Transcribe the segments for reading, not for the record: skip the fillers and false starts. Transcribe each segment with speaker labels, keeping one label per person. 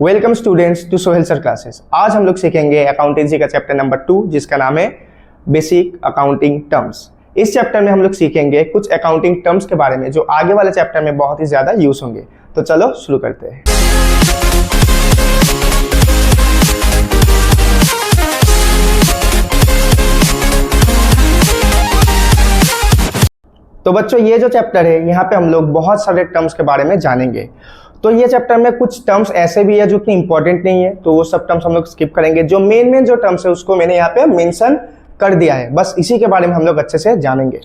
Speaker 1: Welcome students to Sohail sir classes. आज हम लोग सीखेंगे अकाउंटेंसी का चैप्टर नंबर 2 जिसका नाम है बेसिक अकाउंटिंग टर्म्स। इस चैप्टर में हम लोग सीखेंगे कुछ अकाउंटिंग टर्म्स के बारे में जो आगे वाले चैप्टर में बहुत ही ज्यादा यूज होंगे। तो चलो शुरू करते हैं। तो बच्चों ये जो चैप्टर है यहाँ पे हम लोग बहुत सारे टर्म्स के बारे में जानेंगे। तो ये चैप्टर में कुछ टर्म्स ऐसे भी है जो कि इंपॉर्टेंट नहीं है, तो वो सब टर्म्स हम लोग स्किप करेंगे। जो मेन जो टर्म्स है उसको मैंने यहाँ पे मेंशन कर दिया है, बस इसी के बारे में हम लोग अच्छे से जानेंगे।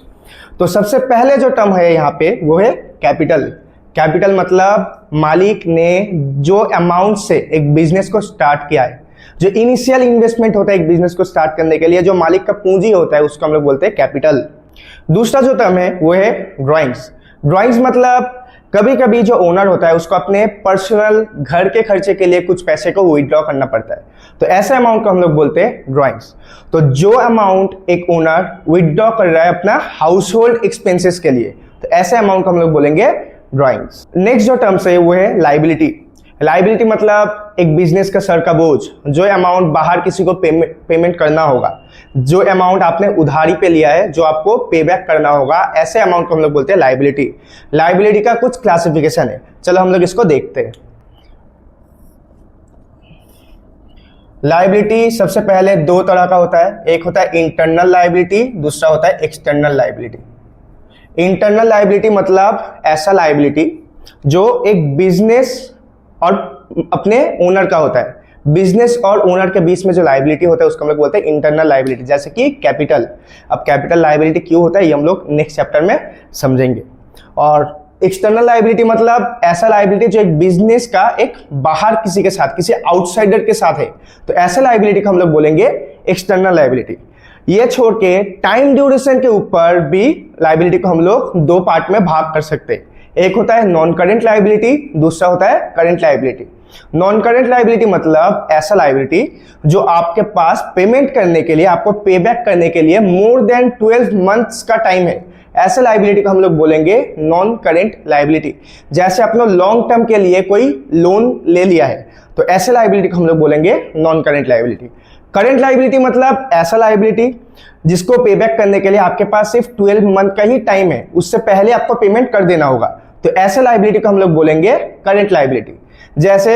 Speaker 1: तो सबसे पहले जो टर्म है यहाँ पे वो है कैपिटल। कैपिटल मतलब मालिक ने जो अमाउंट से एक बिजनेस को स्टार्ट किया है, जो इनिशियल इन्वेस्टमेंट होता है एक बिजनेस को स्टार्ट करने के लिए, जो मालिक का पूंजी होता है उसको हम लोग बोलते हैं कैपिटल। दूसरा जो टर्म है वो है ड्राइंग्स। ड्राइंग्स मतलब कभी कभी जो ओनर होता है उसको अपने पर्सनल घर के खर्चे के लिए कुछ पैसे को विड्रॉ करना पड़ता है, तो ऐसे अमाउंट को हम लोग बोलते हैं ड्राइंग्स। तो जो अमाउंट एक ओनर विड्रॉ कर रहा है अपना हाउस होल्ड एक्सपेंसेस के लिए, तो ऐसे अमाउंट को हम लोग बोलेंगे ड्राइंग्स। नेक्स्ट जो टर्म्स है वो है लाइबिलिटी। लाइबिलिटी मतलब एक बिजनेस का सर का बोझ, जो अमाउंट बाहर किसी को पेमेंट करना होगा, जो अमाउंट आपने उधारी पे लिया है जो आपको पे बैक करना होगा, ऐसे अमाउंट को हम लोग बोलते हैं लाइबिलिटी। लाइबिलिटी का कुछ क्लासिफिकेशन है, चलो हम लोग इसको देखते हैं। लाइबिलिटी सबसे पहले दो तरह का होता है, एक होता है इंटरनल लाइबिलिटी, दूसरा होता है एक्सटर्नल लाइबिलिटी। इंटरनल लाइबिलिटी मतलब ऐसा लाइबिलिटी जो एक बिजनेस और अपने ओनर का होता है। बिजनेस और ओनर के बीच में जो लायबिलिटी होता है उसको हम लोग बोलते हैं इंटरनल लायबिलिटी, जैसे कि कैपिटल। अब कैपिटल लायबिलिटी क्यों होता है ये हम लोग नेक्स्ट चैप्टर में समझेंगे। और एक्सटर्नल लायबिलिटी मतलब ऐसा लायबिलिटी जो एक बिजनेस का एक बाहर किसी के साथ, किसी आउटसाइडर के साथ है, तो ऐसे लायबिलिटी को हम लोग बोलेंगे एक्सटर्नल लायबिलिटी। ये छोड़ के टाइम ड्यूरेशन के ऊपर भी लायबिलिटी को हम लोग दो पार्ट में भाग कर सकते हैं। एक होता है नॉन करेंट लायबिलिटी, दूसरा होता है current liability. Non current liability मतलब ऐसा लायबिलिटी जो आपके पास पेमेंट करने के लिए, आपको पे बैक करने के लिए मोर देन 12 मंथ्स का टाइम है, ऐसे लायबिलिटी को हम लोग बोलेंगे नॉन करेंट लायबिलिटी। जैसे आपने लॉन्ग टर्म के लिए कोई लोन ले लिया है, तो ऐसे लायबिलिटी को हम लोग बोलेंगे non current liability. Current liability मतलब ऐसा लायबिलिटी जिसको पे बैक करने के लिए आपके पास सिर्फ 12 मंथ का ही टाइम है, उससे पहले आपको पेमेंट कर देना होगा, तो ऐसे लायबिलिटी को हम लोग बोलेंगे करेंट लायबिलिटी। जैसे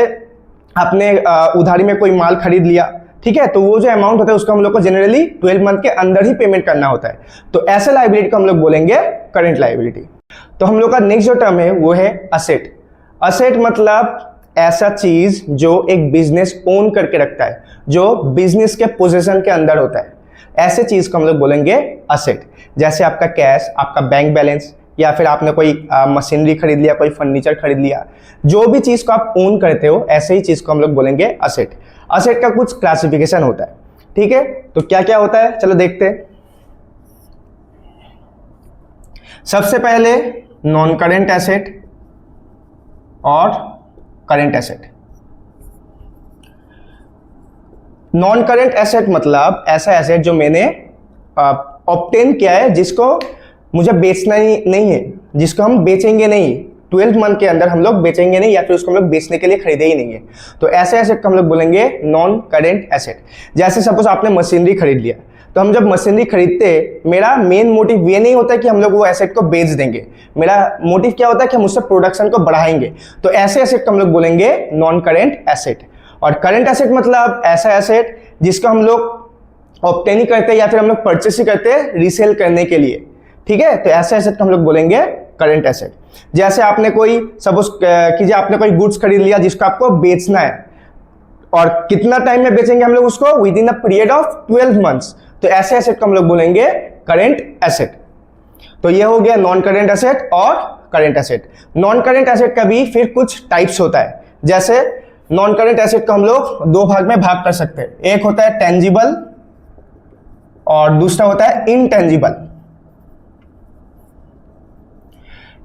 Speaker 1: आपने उधारी में कोई माल खरीद लिया, ठीक है, तो वो जो अमाउंट होता है उसको हम लोग को जनरली 12 मंथ के अंदर ही पेमेंट करना होता है, तो ऐसे लायबिलिटी को हम लोग बोलेंगे करेंट लायबिलिटी। तो हम लोग का नेक्स्ट जो टर्म है वो है असेट। असेट मतलब ऐसा चीज जो एक बिजनेस ओन करके रखता है, जो बिजनेस के पोजीशन के अंदर होता है, ऐसे चीज को हम लोग बोलेंगे असेट। जैसे आपका कैश, आपका बैंक बैलेंस, या फिर आपने कोई मशीनरी खरीद लिया, कोई फर्नीचर खरीद लिया, जो भी चीज को आप ओन करते हो ऐसे ही चीज को हम लोग बोलेंगे असेट। असेट का कुछ क्लासिफिकेशन होता है, ठीक है, तो क्या क्या होता है चलो देखते हैं। सबसे पहले नॉन करेंट एसेट और current asset. Non current asset मतलब ऐसा एसेट जो मैंने ऑब्टेन किया है, जिसको मुझे बेचना ही नहीं है, जिसको हम बेचेंगे नहीं, 12 मंथ के अंदर हम लोग बेचेंगे नहीं, या फिर उसको हम लोग बेचने के लिए खरीदे ही नहीं है, तो ऐसे एसेट को हम लोग बोलेंगे नॉन करेंट एसेट। जैसे सपोज आपने मशीनरी खरीद लिया, तो हम जब मशीनरी खरीदते हैं, मेरा मेन मोटिव ये नहीं होता कि हम लोग वो एसेट को बेच देंगे, मेरा मोटिव क्या होता है कि हम उससे प्रोडक्शन को बढ़ाएंगे, तो ऐसे एसेट को हम लोग बोलेंगे नॉन करेंट एसेट। और करेंट एसेट मतलब ऐसा एसेट जिसको हम लोग ऑब्टेन ही करते हैं या फिर हम लोग परचेस ही करते हैं रीसेल करने के लिए, ठीक है, तो ऐसे एसेट को हम लोग बोलेंगे करेंट एसेट। जैसे आपने कोई सपोज कीजिए आपने कोई गुड्स खरीद लिया जिसको आपको बेचना है, और कितना टाइम में बेचेंगे हम लोग उसको, with in a period of 12 months, तो ऐसे एसेट को हम लोग बोलेंगे करेंट एसेट। तो ये हो गया नॉन करेंट एसेट और current asset. Non current asset का भी फिर कुछ टाइप्स होता है। जैसे नॉन करेंट एसेट को हम लोग दो भाग में भाग कर सकते हैं, एक होता है टेंजिबल और दूसरा होता है इनटेंजिबल।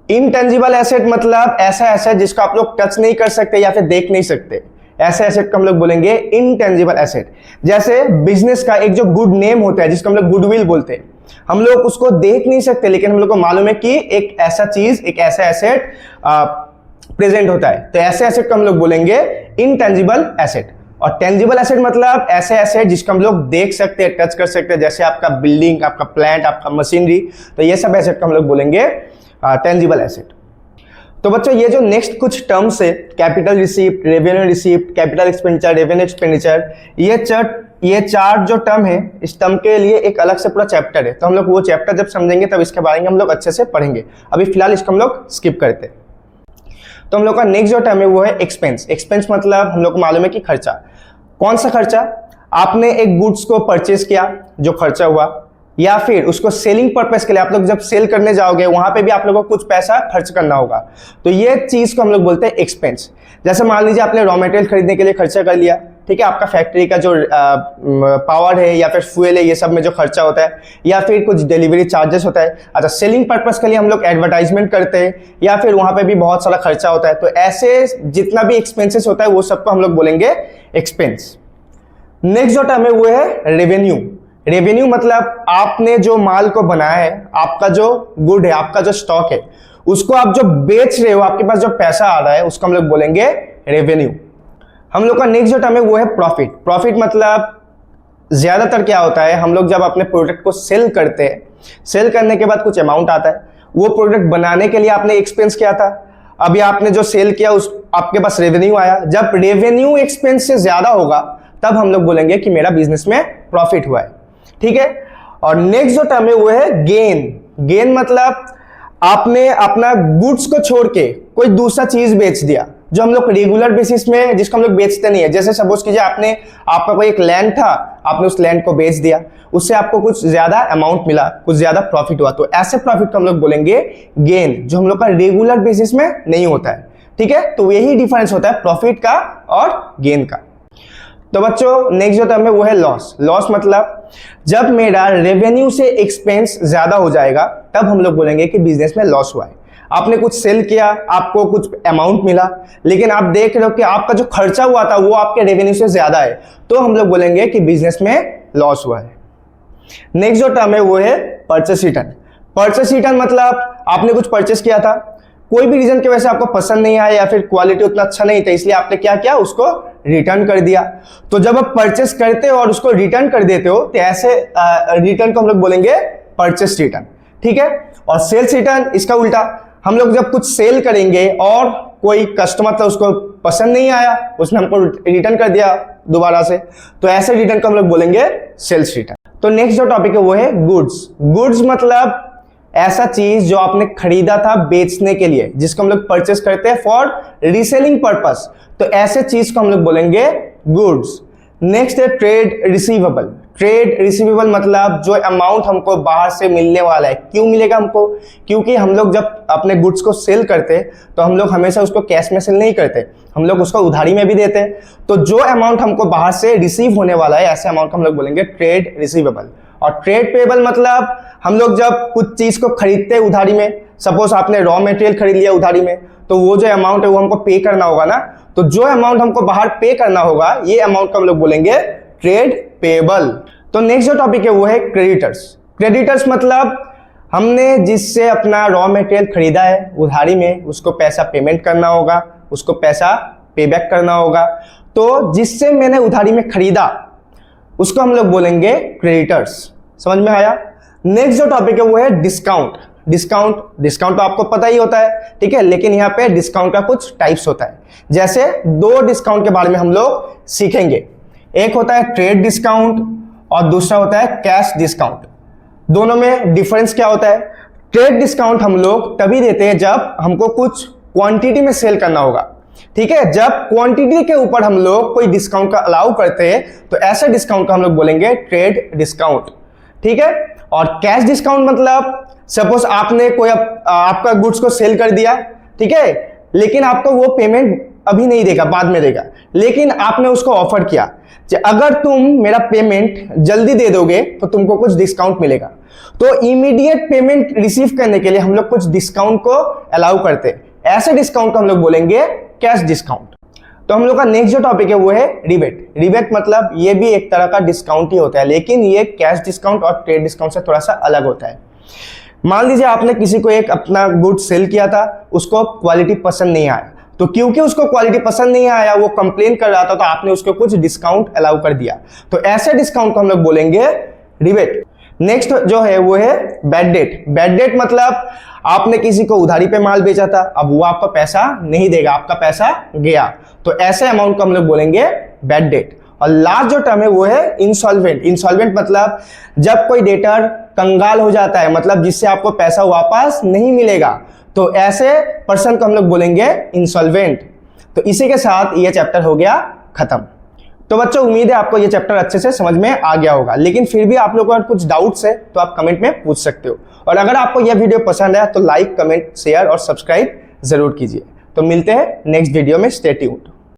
Speaker 1: इनटेंजिबल एसेट मतलब ऐसा एसेट जिसको आप लोग टच नहीं कर सकते या फिर देख नहीं सकते, ऐसे एसेट को हम लोग बोलेंगे इनटेंजिबल एसेट। जैसे बिजनेस का एक जो गुड नेम होता है जिसको हम लोग गुडविल बोलते हैं, हम लोग उसको देख नहीं सकते, लेकिन हम लोग को मालूम है कि एक ऐसा चीज, एक ऐसा एसेट प्रेजेंट होता है, तो ऐसे एसेट को हम लोग बोलेंगे इनटेंजिबल एसेट। और टेंजिबल एसेट मतलब ऐसे एसेट जिसको हम लोग देख सकते हैं, टच कर सकते हैं, जैसे आपका बिल्डिंग, आपका प्लांट, आपका मशीनरी, तो ये सब एसेट को हम लोग बोलेंगे टेंजिबल एसेट। तो बच्चों ये जो नेक्स्ट कुछ टर्म्स है, capital receipt, revenue receipt, capital expenditure, revenue expenditure, ये चार जो टर्म है, इस टर्म के लिए एक अलग से पूरा चैप्टर है, तो हम लोग वो चैप्टर जब समझेंगे तब इसके बारे में हम लोग अच्छे से पढ़ेंगे। अभी फिलहाल इसको हम लोग स्किप करते हैं। तो हम लोग का नेक्स्ट जो टर्म है वो है एक्सपेंस। एक्सपेंस मतलब हम लोग को मालूम है कि खर्चा। कौन सा खर्चा? आपने एक गुड्स को परचेज किया, जो खर्चा हुआ, या फिर उसको सेलिंग पर्पस के लिए आप लोग जब सेल करने जाओगे वहां पे भी आप लोगों को कुछ पैसा खर्च करना होगा, तो ये चीज को हम लोग बोलते हैं एक्सपेंस। जैसे मान लीजिए आपने रॉ मटेरियल खरीदने के लिए खर्चा कर लिया, ठीक है, आपका फैक्ट्री का जो पावर है या फिर फ्यूल है, ये सब में जो खर्चा होता है, या फिर कुछ डिलीवरी चार्जेस होता है। अच्छा, सेलिंग पर्पस के लिए हम लोग एडवर्टाइजमेंट करते हैं, या फिर वहां पे भी बहुत सारा खर्चा होता है। तो ऐसे जितना भी एक्सपेंसेस होता है वो सबको हम लोग बोलेंगे एक्सपेंस। नेक्स्ट जो टर्म है वो है रेवेन्यू। रेवेन्यू मतलब आपने जो माल को बनाया है, आपका जो गुड है, आपका जो स्टॉक है, उसको आप जो बेच रहे हो, आपके पास जो पैसा आ रहा है, उसको हम लोग बोलेंगे रेवेन्यू। हम लोग का नेक्स्ट जो टर्म है वो है प्रॉफिट। प्रॉफिट मतलब ज्यादातर क्या होता है, हम लोग जब अपने प्रोडक्ट को सेल करते हैं, सेल करने के बाद कुछ अमाउंट आता है, वो प्रोडक्ट बनाने के लिए आपने एक्सपेंस किया था, अभी आपने जो सेल किया उस आपके पास रेवेन्यू आया। जब रेवेन्यू एक्सपेंस से ज्यादा होगा तब हम लोग बोलेंगे कि मेरा बिजनेस में प्रॉफिट हुआ है, ठीक है। और नेक्स्ट जो टर्म है वो है गेन। गेन मतलब आपने अपना गुड्स को छोड़ के कोई दूसरा चीज बेच दिया, जो हम लोग रेगुलर बेसिस में, जिसको हम लोग बेचते नहीं है। जैसे सपोज कीजिए आपका कोई एक लैंड था, आपने उस लैंड को बेच दिया, उससे आपको कुछ ज्यादा अमाउंट मिला, कुछ ज्यादा प्रॉफिट हुआ, तो ऐसे प्रॉफिट को हम लोग बोलेंगे गेन, जो हम लोग का रेगुलर बेसिस में नहीं होता है, ठीक है। तो यही डिफरेंस होता है प्रॉफिट का और गेन का। तो बच्चों नेक्स्ट जो टर्म है वो है लॉस। लॉस मतलब जब मेरा रेवेन्यू से एक्सपेंस ज्यादा हो जाएगा तब हम लोग बोलेंगे कि बिजनेस में लॉस हुआ है। आपने कुछ सेल किया, आपको कुछ अमाउंट मिला, लेकिन आप देख रहे हो कि आपका जो खर्चा हुआ था वो आपके रेवेन्यू से ज्यादा है, तो हम लोग बोलेंगे कि बिजनेस में लॉस हुआ है। नेक्स्ट जो टर्म है वो है परचेस रिटर्न। परचेस रिटर्न मतलब आपने कुछ परचेस किया था, कोई भी रीजन की वजह से आपको पसंद नहीं आया या फिर क्वालिटी उतना अच्छा नहीं था, इसलिए आपने क्या किया, उसको रिटर्न कर दिया। तो जब आप परचेस करते हो और उसको रिटर्न कर देते हो, तो ऐसे रिटर्न को हम लोग बोलेंगे परचेस रिटर्न, ठीक है। और सेल्स रिटर्न इसका उल्टा, हम लोग जब कुछ सेल करेंगे और कोई कस्टमर था, उसको पसंद नहीं आया, उसने हमको रिटर्न कर दिया दोबारा से, तो ऐसे रिटर्न को हम लोग बोलेंगे सेल्स रिटर्न। तो नेक्स्ट जो टॉपिक है वो है गुड्स। गुड्स मतलब ऐसा चीज जो आपने खरीदा था बेचने के लिए, जिसको हम लोग परचेस करते हैं फॉर रीसेलिंग पर्पस, तो ऐसे चीज को हम लोग बोलेंगे गुड्स। नेक्स्ट है ट्रेड रिसीवेबल। ट्रेड रिसीवेबल मतलब जो अमाउंट हमको बाहर से मिलने वाला है। क्यों मिलेगा हमको? क्योंकि हम लोग जब अपने गुड्स को सेल करते तो हम लोग हमेशा उसको कैश में सेल नहीं करते, हम लोग उसको उधारी में भी देते हैं। तो जो अमाउंट हमको बाहर से रिसीव होने वाला है, ऐसे अमाउंट को हम लोग बोलेंगे ट्रेड रिसीवेबल। और ट्रेड पेबल मतलब हम लोग जब कुछ चीज को खरीदते हैं उधारी में, सपोज आपने रॉ मटेरियल खरीद लिया उधारी में, तो वो जो अमाउंट है वो हमको पे करना होगा ना, तो जो अमाउंट हमको बाहर पे करना होगा, ये अमाउंट को हम लोग बोलेंगे ट्रेड पेबल। तो नेक्स्ट जो टॉपिक है वो है क्रेडिटर्स। क्रेडिटर्स मतलब हमने जिससे अपना रॉ मटेरियल खरीदा है उधारी में, उसको पैसा पेमेंट करना होगा, उसको पैसा पे बैक करना होगा। तो जिससे मैंने उधारी में खरीदा उसको हम लोग बोलेंगे क्रेडिटर्स। समझ में आया? नेक्स्ट जो टॉपिक है वो है डिस्काउंट। डिस्काउंट तो आपको पता ही होता है, ठीक है, लेकिन यहाँ पे डिस्काउंट का कुछ टाइप्स होता है। जैसे दो डिस्काउंट के बारे में हम लोग सीखेंगे, एक होता है ट्रेड डिस्काउंट और दूसरा होता है कैश डिस्काउंट। दोनों में डिफरेंस क्या होता है? ट्रेड डिस्काउंट हम लोग तभी देते हैं जब हमको कुछ क्वांटिटी में सेल करना होगा, ठीक है। जब क्वांटिटी के ऊपर हम लोग कोई डिस्काउंट का अलाउ करते हैं तो ऐसे डिस्काउंट को हम लोग बोलेंगे ट्रेड डिस्काउंट, ठीक है। और कैश डिस्काउंट मतलब सपोज आपने कोई आपका गुड्स को सेल कर दिया, ठीक है, लेकिन आपको वो पेमेंट अभी नहीं देगा, बाद में देगा, लेकिन आपने उसको ऑफर किया कि अगर तुम मेरा पेमेंट जल्दी दे दोगे तो तुमको कुछ डिस्काउंट मिलेगा। तो इमीडिएट पेमेंट रिसीव करने के लिए हम लोग कुछ डिस्काउंट को अलाउ करते हैं, ऐसे डिस्काउंट को हम लोग बोलेंगे कैश डिस्काउंट। तो हम लोग का नेक्स्ट जो टॉपिक है वो है रिबेट। रिबेट मतलब ये भी एक तरह का डिस्काउंट ही होता है, लेकिन ये कैश डिस्काउंट और ट्रेड डिस्काउंट से थोड़ा सा अलग होता है। मान लीजिए आपने किसी को एक अपना गुड सेल किया था, उसको क्वालिटी पसंद नहीं आया, तो क्योंकि उसको क्वालिटी पसंद नहीं आया, वो कंप्लेन कर रहा था, तो आपने उसको कुछ डिस्काउंट अलाउ कर दिया, तो ऐसे डिस्काउंट को हम लोग बोलेंगे रिबेट। नेक्स्ट जो है वो है बैड डेट। बैड डेट मतलब आपने किसी को उधारी पे माल बेचा था, अब वो आपका पैसा नहीं देगा, आपका पैसा गया, तो ऐसे अमाउंट को हम लोग बोलेंगे बैड डेट। और लास्ट जो टर्म है वो है इंसॉल्वेंट। इंसॉल्वेंट मतलब जब कोई डेटर कंगाल हो जाता है, मतलब जिससे आपको पैसा वापस नहीं मिलेगा, तो ऐसे पर्सन को हम लोग बोलेंगे इंसॉल्वेंट। तो इसी के साथ ये चैप्टर हो गया खत्म। तो बच्चों उम्मीद है आपको ये चैप्टर अच्छे से समझ में आ गया होगा, लेकिन फिर भी आप लोगों को अगर कुछ डाउट्स है तो आप कमेंट में पूछ सकते हो। और अगर आपको यह वीडियो पसंद है तो लाइक, कमेंट, शेयर और सब्सक्राइब जरूर कीजिए। तो मिलते हैं नेक्स्ट वीडियो में। Stay tuned.